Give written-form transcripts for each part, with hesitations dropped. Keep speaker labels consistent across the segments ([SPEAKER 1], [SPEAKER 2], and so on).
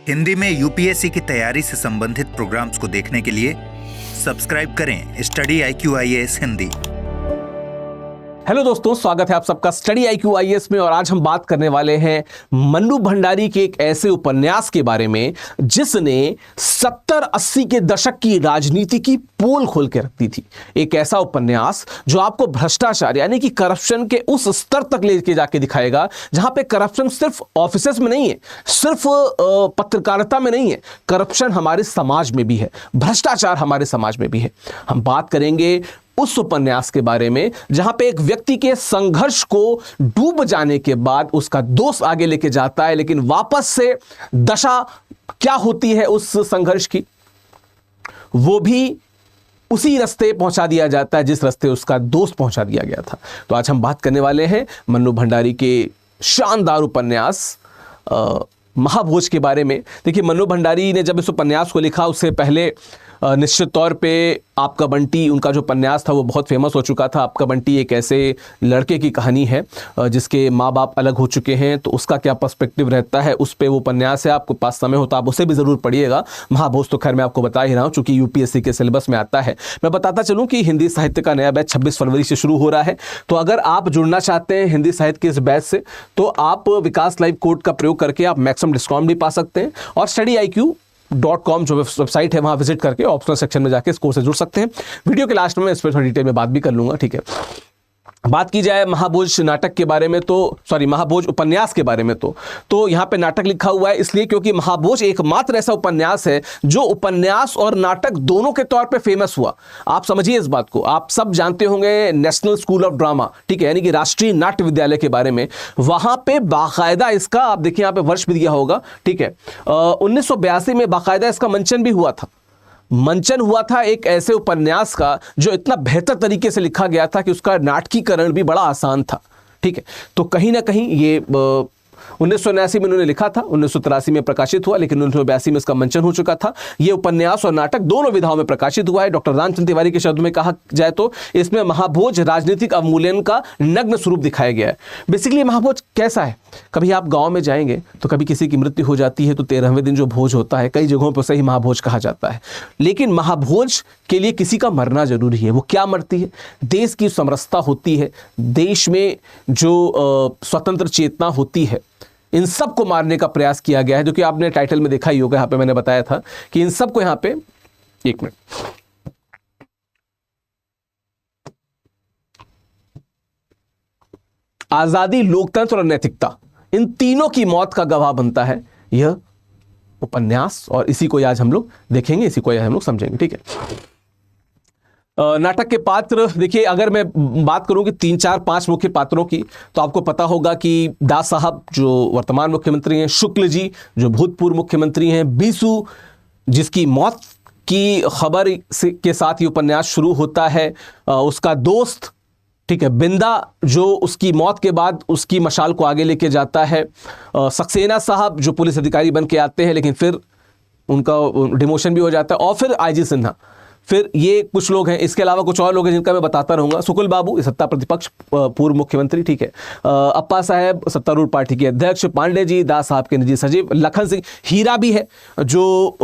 [SPEAKER 1] हिंदी में यूपीएससी की तैयारी से संबंधित प्रोग्राम्स को देखने के लिए सब्सक्राइब करें study IQ IAS Hindi.
[SPEAKER 2] Hello दोस्तों, स्वागत है आप सबका स्टडी IQ IAS में। और आज हम बात करने वाले हैं मन्नू भंडारी के एक ऐसे उपन्यास के बारे में जिसने 70-80 के दशक की राजनीति की पोल खोल के रख दी थी। एक ऐसा उपन्यास जो आपको भ्रष्टाचार यानी कि करप्शन के उस स्तर तक लेके जाके दिखाएगा जहां पे करप्शन सिर्फ ऑफिसेस में नहीं है, सिर्फ पत्रकारिता में नहीं है, करप्शन हमारे समाज में भी है, भ्रष्टाचार हमारे समाज में भी है। हम बात करेंगे उस उपन्यास के बारे में जहां पे एक व्यक्ति के संघर्ष को डूब जाने के बाद उसका दोस्त आगे लेके जाता है, लेकिन वापस से दशा क्या होती है उस संघर्ष की, वो भी उसी रास्ते पहुंचा दिया जाता है जिस रास्ते उसका दोस्त पहुंचा दिया गया था। तो आज हम बात करने वाले हैं मन्नू भंडारी के शानदार उपन्यास महाभोज के बारे में। देखिए, मन्नू भंडारी ने जब इस उपन्यास को लिखा उससे पहले निश्चित तौर पे आपका बंटी, उनका जो उपन्यास था वो बहुत फेमस हो चुका था। आपका बंटी एक ऐसे लड़के की कहानी है जिसके माँ बाप अलग हो चुके हैं, तो उसका क्या पर्सपेक्टिव रहता है उस पे वो उपन्यास है। आपको पास समय हो तो आप उसे भी ज़रूर पढ़िएगा। महाभोज तो खैर मैं आपको बता ही रहा हूँ चूँकि यूपीएससी के सिलेबस में आता है। मैं बताता चलूँ कि हिंदी साहित्य का नया बैच 26 फरवरी से शुरू हो रहा है। तो अगर आप जुड़ना चाहते हैं हिंदी साहित्य के इस बैच से तो आप विकास लाइव कोड का प्रयोग करके आप मैक्सिमम डिस्काउंट भी पा सकते हैं। और StudyIQ.com जो वेबसाइट है वहां विजिट करके ऑप्शनल सेक्शन में जाके इस कोर्स से जुड़ सकते हैं। वीडियो के लास्ट में इस पर थोड़ी डिटेल में बात भी कर लूंगा, ठीक है। बात की जाए महाभोज नाटक के बारे में तो महाभोज उपन्यास के बारे में तो यहाँ पे नाटक लिखा हुआ है इसलिए क्योंकि महाभोज एकमात्र ऐसा उपन्यास है जो उपन्यास और नाटक दोनों के तौर पे फेमस हुआ। आप समझिए इस बात को। आप सब जानते होंगे नेशनल स्कूल ऑफ ड्रामा, ठीक है, यानी कि राष्ट्रीय नाट्य विद्यालय के बारे में। वहां पे बाकायदा इसका, आप देखिए यहाँ पे वर्ष भी दिया होगा, ठीक है, 1982 में बाकायदा इसका मंचन भी हुआ था एक ऐसे उपन्यास का जो इतना बेहतर तरीके से लिखा गया था कि उसका नाटकीकरण भी बड़ा आसान था, ठीक है। तो कहीं ना कहीं ये 1979 में उन्होंने लिखा था, 1983 में प्रकाशित हुआ, लेकिन 1982 में इसका मंचन हो चुका था। ये उपन्यास और नाटक दोनों विधाओं में प्रकाशित हुआ है। डॉक्टर रामचंद्र तिवारी के शब्द में कहा जाए तो इसमें महाभोज राजनीतिक अवमूल्यन का नग्न स्वरूप दिखाया गया है। बेसिकली महाभोज कैसा है, कभी आप गांव में जाएंगे तो कभी किसी की मृत्यु हो जाती है तो 13वें दिन जो भोज होता है, कई जगहों पर सही महाभोज कहा जाता है। लेकिन महाभोज के लिए किसी का मरना जरूरी है। वो क्या मरती है? देश की समरसता होती है, देश में जो स्वतंत्र चेतना होती है, इन सब को मारने का प्रयास किया गया है। जो कि आपने टाइटल में देखा ही होगा, यहाँ पे मैंने बताया था कि इन सब को, यहाँ पे एक मिनट, आजादी, लोकतंत्र और नैतिकता, इन तीनों की मौत का गवाह बनता है यह उपन्यास। और इसी को आज हम लोग देखेंगे, इसी को आज हम लोग समझेंगे, ठीक है। नाटक के पात्र देखिए, अगर मैं बात करूं कि 3, 4, 5 मुख्य पात्रों की, तो आपको पता होगा कि दास साहब जो वर्तमान मुख्यमंत्री हैं, शुक्ल जी जो भूतपूर्व मुख्यमंत्री हैं, बीसू जिसकी मौत की खबर के साथ ये उपन्यास शुरू होता है, उसका दोस्त, ठीक है, बिंदा जो उसकी मौत के बाद उसकी मशाल को आगे लेके जाता है, सक्सेना साहब जो पुलिस अधिकारी बन के आते हैं लेकिन फिर उनका डिमोशन भी हो जाता है, और फिर IG सिन्हा, फिर ये कुछ लोग हैं। इसके अलावा कुछ और लोग हैं जिनका मैं बताता रहूंगा। सुकुल बाबू सत्ता प्रतिपक्ष पूर्व मुख्यमंत्री, ठीक है, अप्पा साहब सत्तारूढ़ पार्टी के अध्यक्ष, पांडे जी दास साहब के निजी सचिव, लखन सिंह, हीरा भी है जो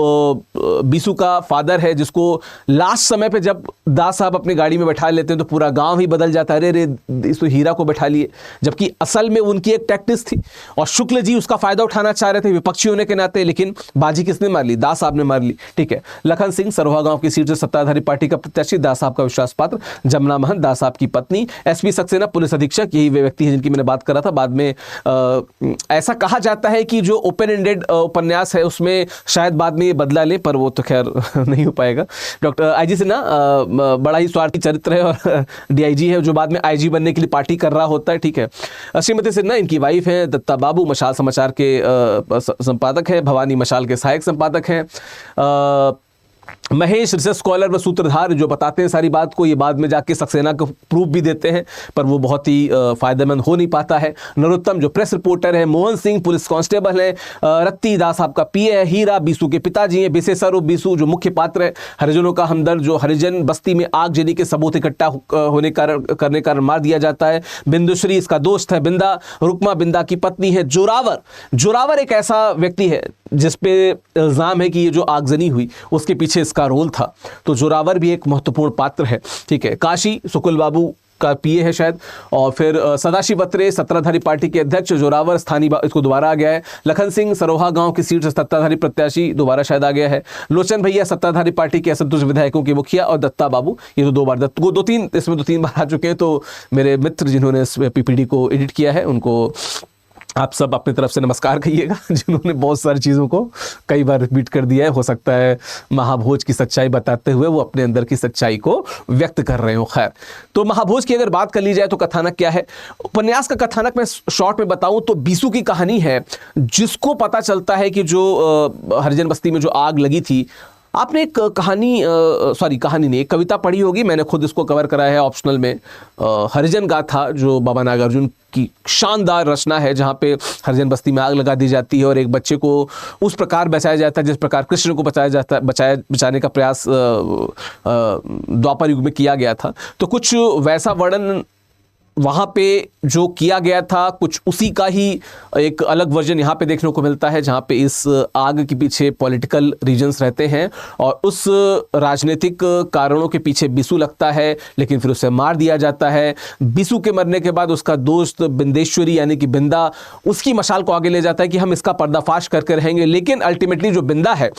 [SPEAKER 2] बीसू का फादर है, जिसको लास्ट समय पे जब दास साहब अपनी गाड़ी में बैठा लेते हैं तो पूरा गांव ही बदल जाता है, अरे इस तो हीरा को बैठा लिए, जबकि असल में उनकी एक टैक्टिस थी। और शुक्ल जी उसका फायदा उठाना चाह रहे थे विपक्षी होने के नाते, लेकिन बाजी किसने मार ली? दास साहब ने मार ली, ठीक है। लखन सिंह सरोहा गांव की सीट से सत्ताधारी पार्टी का प्रत्याशी, दास साहब का विश्वास पात्र, जमुना महंत दास साहब की पत्नी, SP सक्सेना पुलिस अधीक्षक, यही वे व्यक्ति हैं जिनकी मैंने बात करा था। बाद में ऐसा कहा जाता है कि जो ओपन एंडेड उपन्यास है उसमें शायद बाद में ये बदला ले, पर वो तो खैर नहीं हो पाएगा। डॉक्टर IG सिन्हा बड़ा ही स्वार्थी चरित्र है और DIG है जो बाद में IG बनने के लिए पार्टी कर रहा होता है, ठीक है। श्रीमती सिन्हा इनकी वाइफ है। दत्ता बाबू मशाल समाचार के संपादक है, भवानी मशाल के सहायक संपादक हैं। महेश रिसर्च स्कॉलर व सूत्रधार जो बताते हैं सारी बात को, ये बाद में जाके सक्सेना को प्रूफ भी देते हैं, पर वो बहुत ही फायदेमंद हो नहीं पाता है। नरोत्तम जो प्रेस रिपोर्टर है, मोहन सिंह पुलिस कांस्टेबल है, रत्ती दास आपका पीए है, हीरा बीसू के पिताजी हैं, बिसेसर बीसू जो मुख्य पात्र है, हरिजनों का हमदर्द जो हरिजन बस्ती में आगजनी के सबूत इकट्ठा होने करने कारण मार दिया जाता है। बिंदुश्री इसका दोस्त है, बिंदा रुकमा बिंदा की पत्नी है। जोरावर एक ऐसा व्यक्ति है जिस पे इल्ज़ाम है कि ये जो आगजनी हुई उसके पीछे इसका रोल था, तो जोरावर भी एक महत्वपूर्ण पात्र है, ठीक है। काशी सुकुल बाबू का पीए है शायद, और फिर सदाशिव अत्रे सत्ताधारी पार्टी के अध्यक्ष, जोरावर स्थानीय इसको दोबारा आ गया है। लखन सिंह सरोहा गांव की सीट से सत्ताधारी प्रत्याशी दोबारा शायद आ गया है। लोचन भैया सत्ताधारी पार्टी के असंतुष्ट विधायकों के मुखिया, और दत्ता बाबू ये तो दो तीन बार आ चुके हैं। तो मेरे मित्र जिन्होंने इस पीपीडी को एडिट किया है उनको आप सब अपनी तरफ से नमस्कार कहिएगा, जिन्होंने बहुत सारी चीज़ों को कई बार रिपीट कर दिया है। हो सकता है महाभोज की सच्चाई बताते हुए वो अपने अंदर की सच्चाई को व्यक्त कर रहे हो। खैर, तो महाभोज की अगर बात कर ली जाए तो कथानक क्या है। उपन्यास का कथानक मैं शॉर्ट में बताऊं तो बीसू की कहानी है, जिसको पता चलता है कि जो हरिजन बस्ती में जो आग लगी थी। आपने एक कहानी नहीं, एक कविता पढ़ी होगी, मैंने खुद इसको कवर कराया है ऑप्शनल में, हरिजन गाथा जो बाबा नागार्जुन की शानदार रचना है, जहाँ पे हरिजन बस्ती में आग लगा दी जाती है और एक बच्चे को उस प्रकार बचाया जाता है जिस प्रकार कृष्ण को बचाने का प्रयास द्वापर युग में किया गया था। तो कुछ वैसा वर्णन वहाँ पे जो किया गया था, कुछ उसी का ही एक अलग वर्जन यहाँ पे देखने को मिलता है, जहाँ पे इस आग के पीछे पॉलिटिकल रीजंस रहते हैं और उस राजनीतिक कारणों के पीछे बिसू लगता है, लेकिन फिर उसे मार दिया जाता है। बिसू के मरने के बाद उसका दोस्त बिंदेश्वरी यानी कि बिंदा उसकी मशाल को आगे ले जाता है कि हम इसका पर्दाफाश करके रहेंगे, लेकिन अल्टीमेटली जो बिंदा है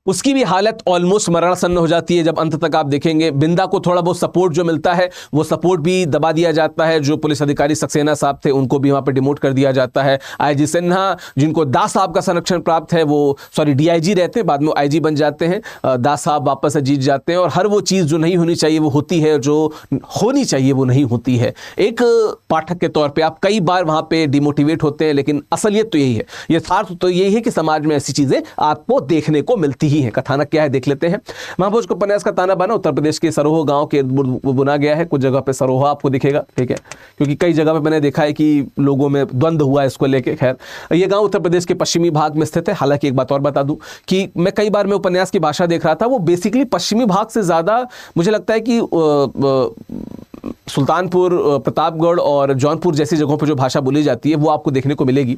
[SPEAKER 2] उसकी भी हालत ऑलमोस्ट मरणासन्न हो जाती है। जब अंत तक आप देखेंगे बिंदा को थोड़ा बहुत सपोर्ट जो मिलता है वो सपोर्ट भी दबा दिया जाता है। जो पुलिस अधिकारी सक्सेना साहब थे उनको भी वहाँ पे डिमोट कर दिया जाता है। आईजी सिन्हा जिनको दास साहब का संरक्षण प्राप्त है, वो डीआईजी रहते हैं, बाद में आईजी बन जाते हैं। दास साहब वापस से जीत जाते हैं और हर वो चीज़ जो नहीं होनी चाहिए वो होती है, जो होनी चाहिए वो नहीं होती है। एक पाठक के तौर पर आप कई बार वहाँ पर डिमोटिवेट होते हैं, लेकिन असलियत तो यही है, यथार्थ तो यही है कि समाज में ऐसी चीज़ें आपको देखने को मिलती है। कथानक क्या है देख लेते हैं। महाभोज को उपन्यास का ताना बाना उत्तर प्रदेश के सरोह गांव के बुना गया है। कुछ जगह पे सरोहा आपको दिखेगा, ठीक है, क्योंकि कई जगह पे मैंने देखा है कि लोगों में द्वंद्व हुआ है इसको लेके। खैर, ये गांव उत्तर प्रदेश के पश्चिमी भाग में स्थित है। हालांकि एक बात और बता दूं कि मैं कई बार मैं उपन्यास की भाषा देख रहा था, वो बेसिकली पश्चिमी भाग से ज्यादा मुझे लगता है कि सुल्तानपुर, प्रतापगढ़ और जौनपुर जैसी जगहों पर जो भाषा बोली जाती है वो आपको देखने को मिलेगी,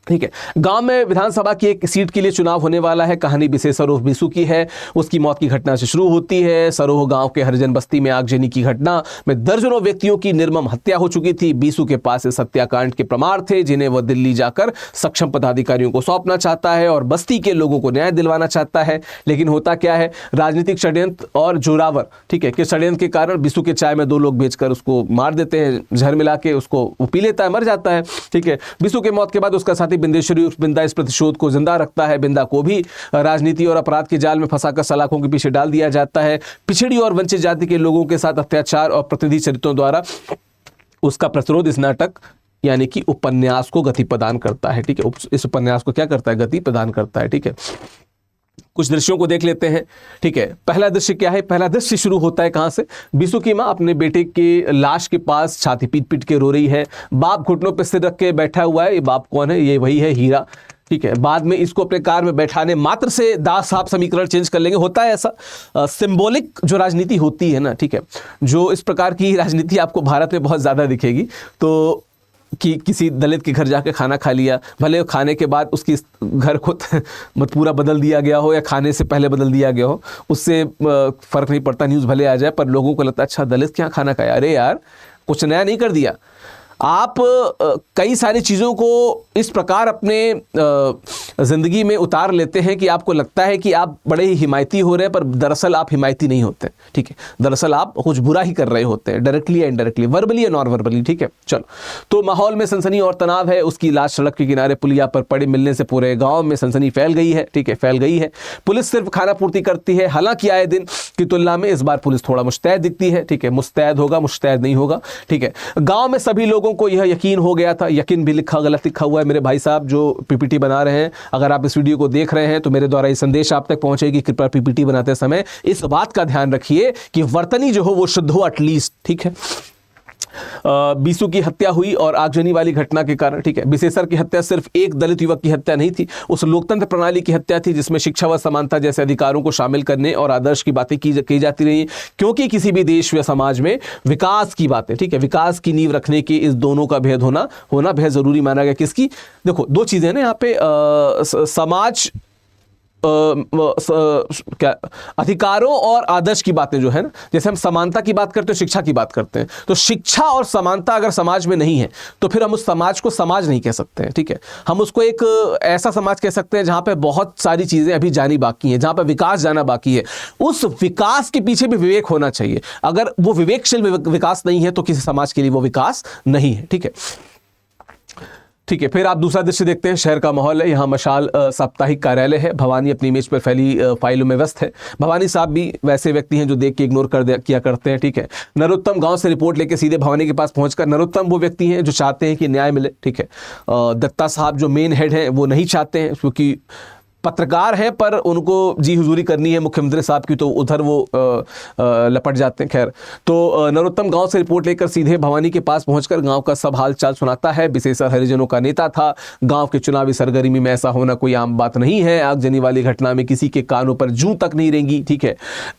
[SPEAKER 2] ठीक है। गांव में विधानसभा की एक सीट के लिए चुनाव होने वाला है। कहानी विशेषर उर्फ बिसू की है। उसकी मौत की घटना से शुरू होती है। सरोह गांव के हरिजन बस्ती में आगजनी की घटना में दर्जनों व्यक्तियों की निर्मम हत्या हो चुकी थी। बिसू के पास इस हत्याकांड के प्रमाण थे, जिन्हें वह दिल्ली जाकर सक्षम पदाधिकारियों को सौंपना चाहता है और बस्ती के लोगों को न्याय दिलवाना चाहता है। लेकिन होता क्या है, राजनीतिक षड्यंत्र और जोरावर, ठीक है, कि षड्यंत्र के कारण बिसू के चाय में 2 लोग बेचकर उसको मार देते हैं, जहर मिला के उसको वो पी लेता है, मर जाता है, ठीक है। बिसू के मौत के बाद उसका साथी बिंदेश्वरी बिंदा इस प्रतिशोध को जिंदा रखता है। बिंदा को भी राजनीति और अपराध के जाल में फंसाकर सलाखों के पीछे डाल दिया जाता है। पिछड़ी और वंचित जाति के लोगों के साथ अत्याचार और प्रतिनिधि चरित्रों द्वारा उसका प्रतिरोध इस नाटक यानी कि उपन्यास को गति प्रदान करता है, ठीक है। इस उपन्यास को क्या करता है, गति प्रदान करता है, ठीक है। कुछ दृश्यों को देख लेते हैं, ठीक है। पहला दृश्य क्या है, पहला दृश्य शुरू होता है कहां से, बिसू की मां अपने बेटे के लाश के पास छाती पीट पीट के रो रही है। बाप घुटनों पे सिर रख के बैठा हुआ है। ये बाप कौन है, ये वही है हीरा, ठीक है। बाद में इसको अपने कार में बैठाने मात्र से दास साहब समीकरण चेंज कर लेंगे। होता है ऐसा, सिंबॉलिक जो राजनीति होती है ना, ठीक है, जो इस प्रकार की राजनीति आपको भारत में बहुत ज्यादा दिखेगी। तो कि किसी दलित के घर जाके खाना खा लिया, भले खाने के बाद उसकी घर को पूरा बदल दिया गया हो या खाने से पहले बदल दिया गया हो, उससे फर्क नहीं पड़ता, न्यूज़ भले आ जाए, पर लोगों को लगता है अच्छा दलित क्या खाना खाया, अरे यार कुछ नया नहीं कर दिया। आप कई सारी चीज़ों को इस प्रकार अपने ज़िंदगी में उतार लेते हैं कि आपको लगता है कि आप बड़े ही हिमायती हो रहे हैं, पर दरअसल आप हिमायती नहीं होते, ठीक है। दरअसल आप कुछ बुरा ही कर रहे होते हैं, डायरेक्टली या इनडायरेक्टली, वर्बली या नॉन वर्बली, ठीक है। चलो, तो माहौल में सनसनी और तनाव है। उसकी लाश सड़क के किनारे पुलिया पर पड़े मिलने से पूरे गाँव में सनसनी फैल गई है, ठीक है, फैल गई है। पुलिस सिर्फ खाना पूर्ति करती है। हालांकि आए दिन की तुलना में इस बार पुलिस थोड़ा मुस्तैद दिखती है, ठीक है। मुस्तैद होगा, मुस्तैद नहीं होगा, ठीक है। गाँव में सभी लोगों लोगों को यह यकीन हो गया था, यकीन भी गलत लिखा हुआ है मेरे भाई साहब जो पीपीटी बना रहे हैं। अगर आप इस वीडियो को देख रहे हैं तो मेरे द्वारा ये संदेश आप तक पहुंचेगी, कृपया पीपीटी बनाते समय इस बात का ध्यान रखिए कि वर्तनी जो हो वो शुद्ध हो एटलीस्ट, ठीक है। बीसू की हत्या हुई और आगजनी वाली घटना के कारण, ठीक है। विशेषर की हत्या सिर्फ एक दलित युवक की हत्या नहीं थी, उस लोकतंत्र प्रणाली की हत्या थी जिसमें शिक्षा व समानता जैसे अधिकारों को शामिल करने और आदर्श की बातें की जाती रही। क्योंकि किसी भी देश या समाज में विकास की बातें, ठीक है, विकास की नींव रखने की इस दोनों का भेद होना बेहद जरूरी माना गया। किसकी? देखो दो चीजें ना यहाँ पे, समाज क्या अधिकारों और आदर्श की बातें जो है ना, जैसे हम समानता की बात करते हैं, शिक्षा की बात करते हैं, तो शिक्षा और समानता अगर समाज में नहीं है तो फिर हम उस समाज को समाज नहीं कह सकते हैं, ठीक है। हम उसको एक ऐसा समाज कह सकते हैं जहां पे बहुत सारी चीजें अभी जानी बाकी हैं, जहां पे विकास जाना बाकी है। उस विकास के पीछे भी विवेक होना चाहिए। अगर वो विवेकशील विकास नहीं है तो किसी समाज के लिए वो विकास नहीं है, ठीक है। ठीक है, फिर आप दूसरा दृश्य देखते हैं। शहर का माहौल है, यहाँ मशाल साप्ताहिक कार्यालय है। भवानी अपनी इमेज पर फैली फाइलों में व्यस्त है। भवानी साहब भी वैसे व्यक्ति हैं जो देख के इग्नोर किया करते हैं, ठीक है। नरोत्तम गांव से रिपोर्ट लेके सीधे भवानी के पास पहुंचकर, नरोत्तम वो व्यक्ति हैं जो चाहते हैं कि न्याय मिले, ठीक है। दत्ता साहब जो मेन हेड हैं वो नहीं चाहते हैं, क्योंकि पत्रकार है पर उनको जी हुजूरी करनी है मुख्यमंत्री साहब की, तो उधर वो लपट जाते हैं। खैर, तो नरोत्तम गांव से रिपोर्ट लेकर सीधे भवानी के पास पहुंचकर गांव का सब हालचाल सुनाता है। विशेषर हरिजनों का नेता था। गांव के चुनावी सरगर्मी में ऐसा होना कोई आम बात नहीं है। आगजनी वाली घटना में किसी के कानों पर जूं तक नहीं रेंगी, ठीक है।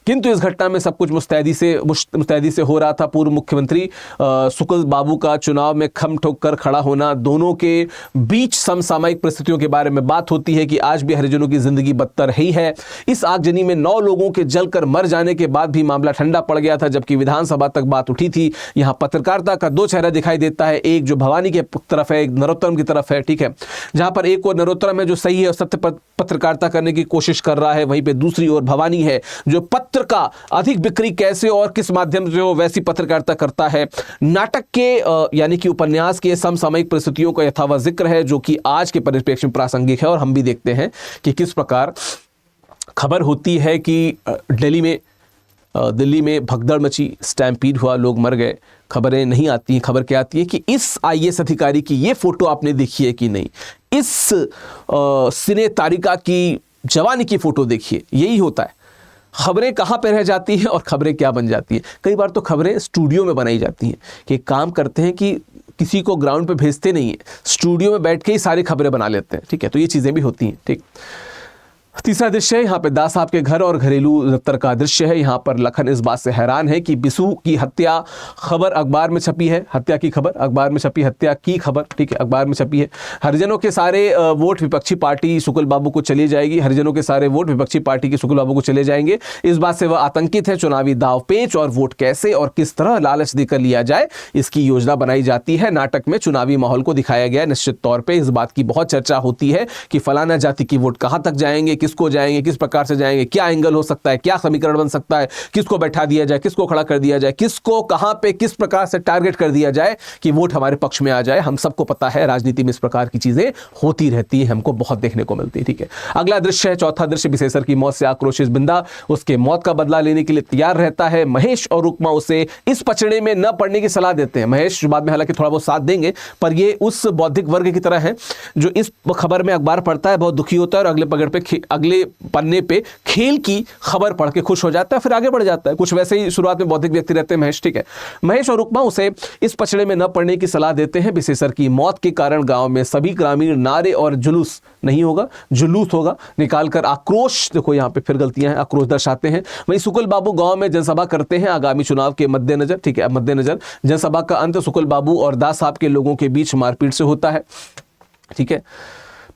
[SPEAKER 2] किंतु इस घटना में सब कुछ मुस्तैदी से हो रहा था। पूर्व मुख्यमंत्री सुकुल बाबू का चुनाव में खम ठोक कर खड़ा होना, दोनों के बीच समसामयिक परिस्थितियों के बारे में बात होती है कि आज भी जनों की जिंदगी बदतर ही है। इस आगजनी में 9 लोगों के जलकर मर जाने के बाद भी मामला ठंडा पड़ गया था, जबकि विधानसभा तक बात उठी थी। यहां पत्रकारिता का 2 चेहरा दिखाई देता है, एक जो भवानी के तरफ है, एक नरोत्तम की तरफ है, ठीक है। जहां पर एक और नरोत्तम है जो सही है और सत्य पत्रकारिता करने की कोशिश कर रहा है, वहीं पे दूसरी ओर भवानी है जो पत्र का अधिक बिक्री कैसे और किस माध्यम से हो वैसी पत्रकारिता करता है। नाटक के यानी कि उपन्यास के समसामयिक परिस्थितियों का यथावत जिक्र है जो कि आज के परिप्रेक्ष्य में प्रासंगिक है, और हम भी देखते हैं कि किस प्रकार खबर होती है कि दिल्ली में भगदड़ मची, स्टैम्पीड हुआ, लोग मर गए। खबरें नहीं आती हैं। खबर क्या आती है कि इस आईएएस अधिकारी की ये फोटो आपने देखी है कि नहीं, इस सिने तारिका की जवानी की फोटो देखिए। यही होता है। खबरें कहाँ पे रह जाती हैं और खबरें क्या बन जाती हैं। कई बार तो खबरें स्टूडियो में बनाई जाती हैं कि काम करते हैं कि किसी को ग्राउंड पे भेजते नहीं है, स्टूडियो में बैठ के ही सारी खबरें बना लेते हैं, ठीक है। तो ये चीज़ें भी होती हैं, ठीक। तीसरा दृश्य है यहाँ पे दास साहब के घर और घरेलू दफ्तर का दृश्य है। यहाँ पर लखन इस बात से हैरान है कि बिसू की हत्या खबर अखबार में छपी है, हत्या की खबर अखबार में छपी, हत्या की खबर, ठीक है, अखबार में छपी है। हरिजनों के सारे वोट विपक्षी पार्टी सुकुल बाबू को चले जाएगी, हरिजनों के सारे वोट विपक्षी पार्टी के सुकुल बाबू को चले जाएंगे। इस बात से वह आतंकित है। चुनावी दावपेच और वोट कैसे और किस तरह लालच देकर लिया जाए, इसकी योजना बनाई जाती है। नाटक में चुनावी माहौल को दिखाया गया। निश्चित तौर पर इस बात की बहुत चर्चा होती है कि फलाना जाति की वोट कहाँ तक जाएंगे, किसको जाएंगे, किस प्रकार से जाएंगे, क्या एंगल हो सकता है, क्या समीकरण बन सकता है, किसको बैठा दिया जाए, किसको खड़ा कर दिया जाए, किसको कहां पे किस प्रकार से टारगेट कर दिया जाए कि वोट हमारे पक्ष में आ जाए। हम सबको पता है राजनीति में इस प्रकार की चीजें होती रहती है, हमको बहुत देखने को मिलती है, ठीक है। अगला दृश्य है, चौथा दृश्य, विशेषर की मौत से आक्रोशित बिंदा उसके मौत का बदला लेने के लिए तैयार रहता है। महेश और रुकमा उसे इस पचड़े में न पड़ने की सलाह देते हैं। महेश बाद में हालांकि थोड़ा बहुत साथ देंगे, पर ये उस बौद्धिक वर्ग की तरह है जो इस खबर में अखबार पढ़ता है, बहुत दुखी होता है और अगले पन्ने पे खेल की खबर पढ़ के खुश हो जाता है, फिर आगे बढ़ जाता है। कुछ वैसे ही शुरुआत में बौद्धिक व्यक्ति रहते हैं महेश, ठीक है। महेश और रुकमा उसे इस पचड़े में न पड़ने की सलाह देते हैं। विशेषर की मौत के कारण गांव में सभी ग्रामीण नारे और जुलूस नहीं होगा, जुलूस होगा निकालकर आक्रोश, देखो यहां पे फिर गलतियां हैं, आक्रोश दर्शाते हैं। वहीं सुकुल बाबू गांव में जनसभा करते हैं आगामी चुनाव के मद्देनजर, ठीक है। मद्देनजर जनसभा का अंत सुकुल बाबू और दास साहब के लोगों के बीच मारपीट से होता है, ठीक है।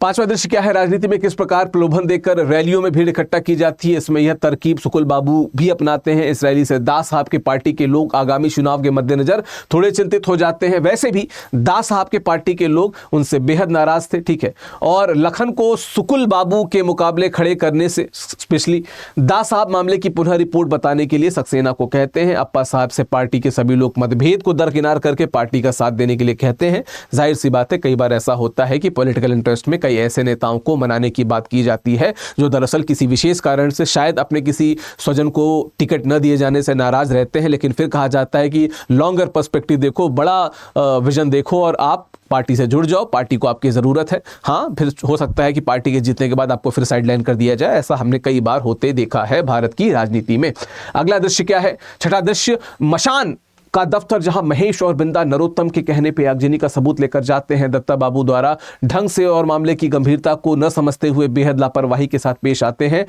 [SPEAKER 2] पांचवा दृश्य क्या है, राजनीति में किस प्रकार प्रलोभन देकर रैलियों में भीड़ इकट्ठा की जाती है। इसमें यह तरकीब सुकुल बाबू भी अपनाते हैं। इस रैली से दास साहब के पार्टी के लोग आगामी चुनाव के मद्देनजर थोड़े चिंतित हो जाते हैं। वैसे भी दास साहब के पार्टी के लोग उनसे बेहद नाराज थे, ठीक है। और लखन को सुकुल बाबू के मुकाबले खड़े करने से स्पेशली दास साहब मामले की पुनः रिपोर्ट बताने के लिए सक्सेना को कहते हैं। अप्पा साहब से पार्टी के सभी लोग मतभेद को दरकिनार करके पार्टी का साथ देने के लिए कहते हैं। जाहिर सी बात है, कई बार ऐसा होता है कि पॉलिटिकल इंटरेस्ट में कई ऐसे नेताओं को मनाने की बात की जाती है जो दरअसल किसी विशेष कारण से शायद अपने किसी स्वजन को टिकट न दिए जाने से नाराज रहते हैं, लेकिन फिर कहा जाता है कि लॉन्गर पर्सपेक्टिव देखो, बड़ा विजन देखो और आप पार्टी से जुड़ जाओ, पार्टी को आपकी ज़रूरत है। हाँ, फिर हो सकता है कि पार्टी के जीतने के बाद आपको फिर साइडलाइन कर दिया जाए, ऐसा हमने कई बार होते देखा है भारत की राजनीति में। अगला दृश्य क्या है? छठा दृश्य मशान का दफ्तर, जहां महेश और बिंदा नरोत्तम के कहने पे आगजनी का सबूत लेकर जाते हैं। दत्ता बाबू द्वारा ढंग से और मामले की गंभीरता को न समझते हुए बेहद लापरवाही के साथ पेश आते हैं।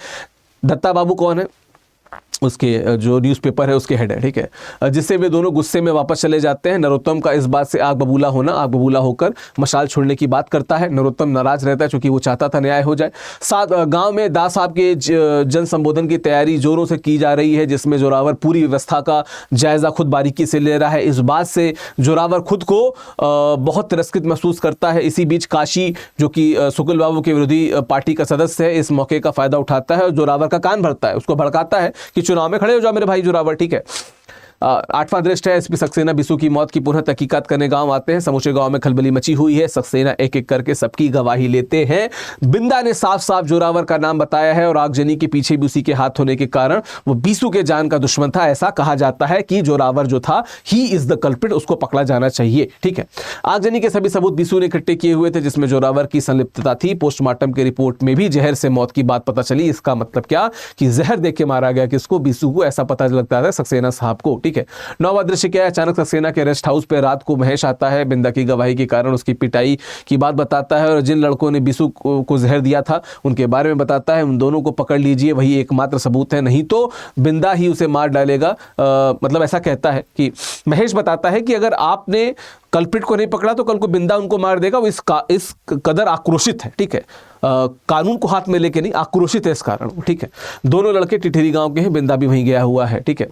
[SPEAKER 2] दत्ता बाबू कौन है? उसके जो न्यूज़पेपर है उसके हेड है, ठीक है, जिससे वे दोनों गुस्से में वापस चले जाते हैं। नरोत्तम का इस बात से आग बबूला होकर मशाल छोड़ने की बात करता है। नरोत्तम नाराज रहता है क्योंकि वो चाहता था न्याय हो जाए। साथ गांव में दास साहब के जन संबोधन की तैयारी जोरों से की जा रही है, जिसमें जोरावर पूरी व्यवस्था का जायजा खुद बारीकी से ले रहा है। इस बात से जोरावर खुद को बहुत तिरस्कृत महसूस करता है। इसी बीच काशी, जो कि सुकुल बाबू के विरोधी पार्टी का सदस्य है, इस मौके का फायदा उठाता है और जोरावर का कान भरता है, उसको भड़काता है कि चुनाव में खड़े हो जाओ मेरे भाई जोरावर, ठीक है। आठवां दृश्य है, एसपी सक्सेना बिसु की मौत की पुनः तहकीकात करने गांव आते हैं। समूचे गांव में खलबली मची हुई है। सक्सेना एक एक करके सबकी गवाही लेते हैं। बिंदा ने साफ साफ जोरावर का नाम बताया है और आगजनी के पीछे भी उसी के हाथ होने के कारण वो बिसु के जान का दुश्मन था। ऐसा कहा जाता है कि जोरावर जो था, ही इज द कल्प्रिट, उसको पकड़ा जाना चाहिए, ठीक है। आगजनी के सभी सबूत बिसु ने इकट्ठे किए हुए थे, जिसमें जोरावर की संलिप्तता थी। पोस्टमार्टम की रिपोर्ट में भी जहर से मौत की बात पता चली। इसका मतलब क्या कि जहर देख के मारा गया किसको? बिसु को, ऐसा पता लगता है सक्सेना साहब को, ठीक है। नौवां दृश्य क्या है? अचानक सक्सेना के रेस्ट हाउस पे रात को महेश आता है। बिंदा की गवाही के कारण उसकी पिटाई की बात बताता है और जिन लड़कों ने बिसु को जहर दिया था उनके बारे में बताता है। उन दोनों को पकड़ लीजिए, वही एकमात्र सबूत है, नहीं तो बिंदा ही उसे मार डालेगा। मतलब ऐसा कहता है कि महेश बताता है कि अगर आपने कल्प्रिट को नहीं पकड़ा तो कल को बिंदा उनको मार देगा। वो इस कदर आक्रोशित है, ठीक है, कानून को हाथ में लेके नहीं, आक्रोशित है इस कारण, ठीक है। दोनों लड़के टिठरी गांव के हैं, बिंदा भी वहीं गया हुआ है, ठीक है।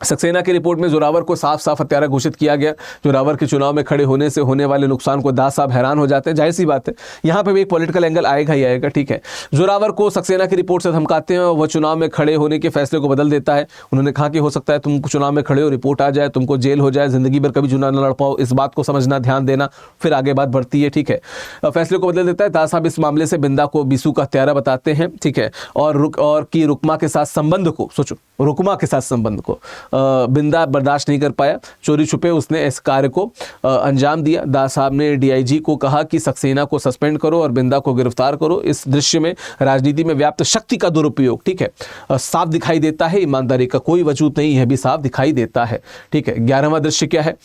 [SPEAKER 2] सक्सेना की रिपोर्ट में जोरावर को साफ साफ हत्यारा घोषित किया गया। जोरावर के चुनाव में खड़े होने से होने वाले नुकसान को दास साहब हैरान हो जाते हैं। जाहिर सी बात है, यहाँ पे भी एक पॉलिटिकल एंगल आएगा ही आएगा, ठीक है। जोरावर को सक्सेना की रिपोर्ट से धमकाते हैं और वह चुनाव में खड़े होने के फैसले को बदल देता है। उन्होंने कहा कि हो सकता है तुम चुनाव में खड़े हो, रिपोर्ट आ जाए, तुमको जेल हो जाए, जिंदगी भर कभी चुनाव न लड़ पाओ, इस बात को समझना, ध्यान देना। फिर आगे बात बढ़ती है, ठीक है। फैसले को बदल देता है। दास साहब इस मामले से बिंदा को बिसु का हत्यारा बताते हैं, ठीक है, और की रुकमा के साथ संबंध को, सोचो, रुकमा के साथ संबंध को बिंदा बर्दाश्त नहीं कर पाया। चोरी छुपे उसने इस कार्य को अंजाम दिया। दास साहब ने डीआईजी को कहा कि सक्सेना को सस्पेंड करो और बिंदा को गिरफ्तार करो। इस दृश्य में राजनीति में व्याप्त शक्ति का दुरुपयोग, ठीक है, साफ दिखाई देता है। ईमानदारी का कोई वजूद नहीं है भी साफ दिखाई देता है, ठीक है। 11वां दृश्य क्या है?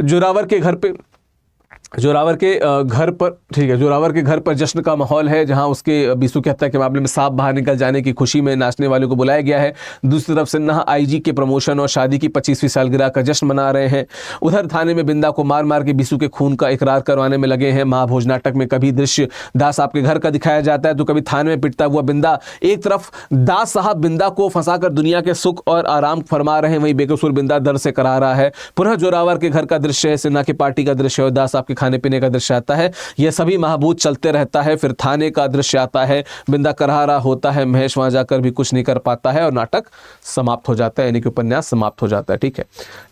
[SPEAKER 2] जोरावर के घर पर, ठीक है, जोरावर के घर पर जश्न का माहौल है, जहां उसके बिसु की हत्या के मामले में सांप बाहर निकल जाने की खुशी में नाचने वालों को बुलाया गया है। दूसरी तरफ सिन्हा आईजी के प्रमोशन और शादी की 25वीं सालगिरह का जश्न मना रहे हैं। उधर थाने में बिंदा को मार मार के बिसु के खून का इकरार करवाने में लगे हैं। महाभोज नाटक में कभी दृश्य दास साहब के घर का दिखाया जाता है तो कभी थाने में पिटता हुआ बिंदा। एक तरफ दास साहब बिंदा को फंसाकर दुनिया के सुख और आराम फरमा रहे हैं, वहीं बेकसूर बिंदा दर्द से करा रहा है। पुनः जोरावर के घर का दृश्य है, सिन्हा की पार्टी का दृश्य और दास साहब के खाने पीने का दृश्य आता है। यह सभी महाभूत चलते रहता है। फिर थाने का दृश्य आता है, बिंदा करहा रहा होता है, महेश वहां जाकर भी कुछ नहीं कर पाता है और नाटक समाप्त हो जाता है, यानी कि उपन्यास समाप्त हो जाता है, ठीक है।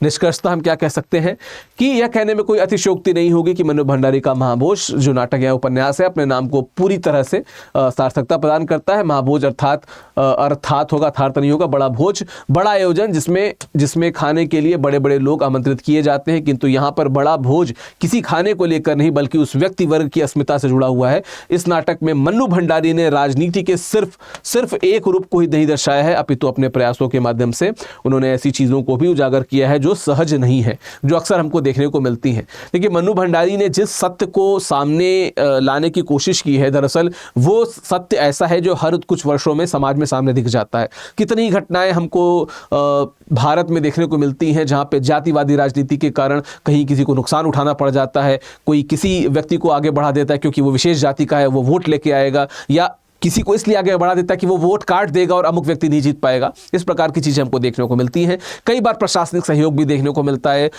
[SPEAKER 2] निष्कर्षतः हम क्या कह सकते हैं कि यह कहने में कोई अतिशयोक्ति नहीं होगी कि मनु भंडारी का महाभोज जो नाटक या उपन्यास है अपने नाम को पूरी तरह से सार्थकता प्रदान करता है। महाभोज अर्थात होगा, अर्थात नहीं होगा, बड़ा भोज, बड़ा आयोजन जिसमें खाने के लिए बड़े बड़े लोग आमंत्रित किए जाते हैं, किंतु यहाँ पर बड़ा भोज किसी खाने को लेकर नहीं बल्कि उस व्यक्ति वर्ग की अस्मिता से जुड़ा हुआ है। इस नाटक में मन्नू भंडारी ने राजनीति के सिर्फ एक रूप को ही नहीं दर्शाया है, अपितु अपने प्रयासों के माध्यम से उन्होंने ऐसी चीजों को भी उजागर किया है जो सहज नहीं है, जो अक्सर हमको देखने को मिलती हैं। देखिए, मन्नू भंडारी ने जिस सत्य को सामने लाने की कोशिश की है, दरअसल वो सत्य ऐसा है जो हर कुछ वर्षों में समाज में सामने दिख जाता है। कितनी घटनाएं हमको भारत में देखने को मिलती हैं जहां पे जातिवादी राजनीति के कारण कहीं किसी को नुकसान उठाना पड़ जाता है, कोई किसी व्यक्ति को आगे बढ़ा देता है क्योंकि वो विशेष जाति का है, वो वोट लेके आएगा, या किसी को इसलिए आगे बढ़ा देता है कि वो वोट काट देगा और अमुक व्यक्ति नहीं जीत पाएगा। इस प्रकार की चीजें हमको देखने को मिलती हैं। कई बार प्रशासनिक सहयोग भी देखने को मिलता है।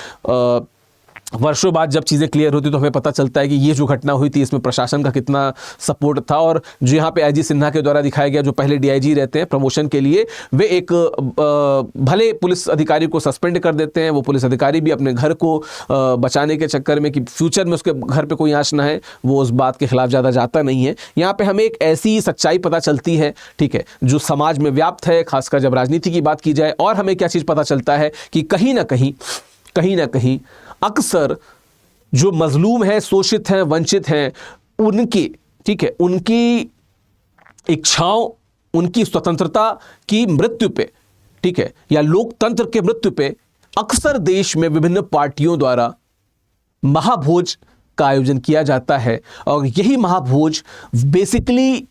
[SPEAKER 2] वर्षों बाद जब चीज़ें क्लियर होती तो हमें पता चलता है कि ये जो घटना हुई थी इसमें प्रशासन का कितना सपोर्ट था। और जो यहाँ पे आईजी सिन्हा के द्वारा दिखाया गया, जो पहले डीआईजी रहते हैं प्रमोशन के लिए, वे एक भले पुलिस अधिकारी को सस्पेंड कर देते हैं, वो पुलिस अधिकारी भी अपने घर को बचाने के चक्कर में कि फ्यूचर में उसके घर पर कोई आंच ना है, वो उस बात के खिलाफ ज़्यादा जाता नहीं है। यहाँ पर हमें एक ऐसी सच्चाई पता चलती है, ठीक है, जो समाज में व्याप्त है, खासकर जब राजनीति की बात की जाए। और हमें क्या चीज़ पता चलता है कि कहीं ना कहीं अक्सर जो मजलूम हैं, शोषित हैं, वंचित हैं, उनकी, ठीक है, उनकी इच्छाओं, उनकी स्वतंत्रता की मृत्यु पे, ठीक है, या लोकतंत्र के मृत्यु पे अक्सर देश में विभिन्न पार्टियों द्वारा महाभोज का आयोजन किया जाता है। और यही महाभोज बेसिकली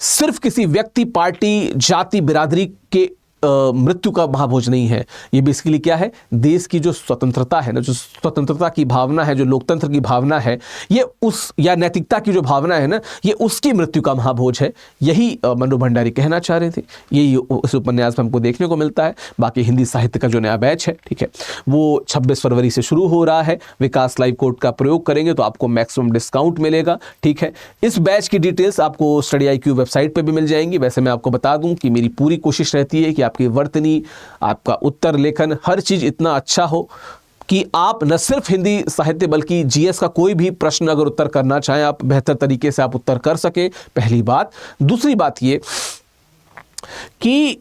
[SPEAKER 2] सिर्फ किसी व्यक्ति, पार्टी, जाति, बिरादरी के मृत्यु का महाभोज नहीं है। ये बेसिकली क्या है, देश की जो स्वतंत्रता है ना, जो स्वतंत्रता की भावना है, जो लोकतंत्र की भावना है, ये उस, या नैतिकता की जो भावना है ना, ये उसकी मृत्यु का महाभोज है। यही मन्नू भंडारी कहना चाह रहे थे। यही इस उपन्यास में हमको देखने को मिलता है। बाकी हिंदी साहित्य का जो नया बैच है, ठीक है, वो 26 फरवरी से शुरू हो रहा है। विकास लाइव कोड का प्रयोग करेंगे तो आपको मैक्सिमम डिस्काउंट मिलेगा, ठीक है। इस बैच की डिटेल्स आपको स्टडी IQ वेबसाइट पर भी मिल जाएंगी। वैसे मैं आपको बता दूं कि मेरी पूरी कोशिश रहती है कि आपकी वर्तनी, आपका उत्तर लेखन, हर चीज इतना अच्छा हो कि आप न सिर्फ हिंदी साहित्य बल्कि GS का कोई भी प्रश्न अगर उत्तर करना चाहें, आप बेहतर तरीके से आप उत्तर कर सके, पहली बात। दूसरी बात ये कि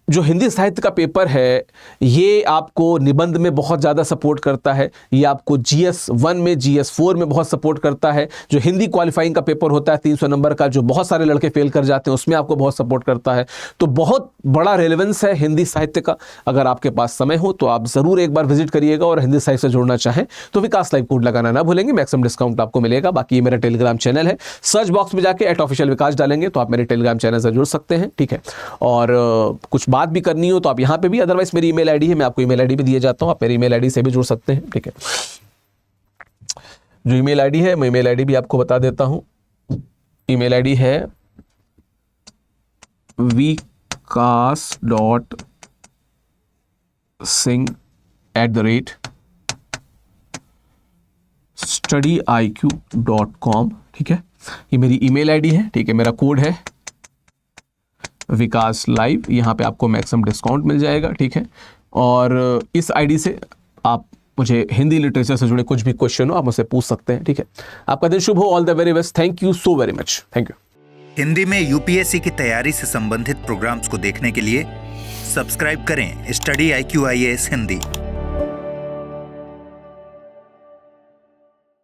[SPEAKER 2] जो हिंदी साहित्य का पेपर है, ये आपको निबंध में बहुत ज़्यादा सपोर्ट करता है। ये आपको GS1 में, GS4 में बहुत सपोर्ट करता है। जो हिंदी क्वालिफाइंग का पेपर होता है 300 नंबर का, जो बहुत सारे लड़के फेल कर जाते हैं, उसमें आपको बहुत सपोर्ट करता है। तो बहुत बड़ा रेलेवेंस है हिंदी साहित्य का। अगर आपके पास समय हो तो आप ज़रूर एक बार विजिट करिएगा, और हिंदी साहित्य से जुड़ना चाहें तो विकास लाइव कोड लगाना ना भूलेंगे, मैक्सिमम डिस्काउंट आपको मिलेगा। बाकी ये मेरा टेलीग्राम चैनल है, सर्च बॉक्स में जाके @officialvikas डालेंगे तो आप मेरे टेलीग्राम चैनल से जुड़ सकते हैं, ठीक है। और कुछ बात भी करनी हो तो आप यहां पे भी, अदरवाइज मेरी ईमेल आईडी है, मैं आपको ईमेल आईडी भी दिए जाता हूं, आप मेरी ईमेल आईडी से भी जुड़ सकते हैं, ठीक है। जो ईमेल आईडी है, मैं ईमेल आईडी भी आपको बता देता हूं। ईमेल आईडी है vikas.singh@studyiq.com, ठीक है। ये मेरी ईमेल आईडी है, ठीक है। मेरा कोड है विकास लाइव, यहाँ पे आपको मैक्सिमम डिस्काउंट मिल जाएगा, ठीक है। और इस आईडी से आप मुझे हिंदी लिटरेचर से जुड़े कुछ भी क्वेश्चन हो आप मुझसे पूछ सकते हैं, ठीक है। आपका दिन शुभ हो। All the very best. Thank you so very much. Thank you.
[SPEAKER 1] Hindi में UPSC की तैयारी से संबंधित प्रोग्राम्स को देखने के लिए सब्सक्राइब करें स्टडी IQ IAS हिंदी।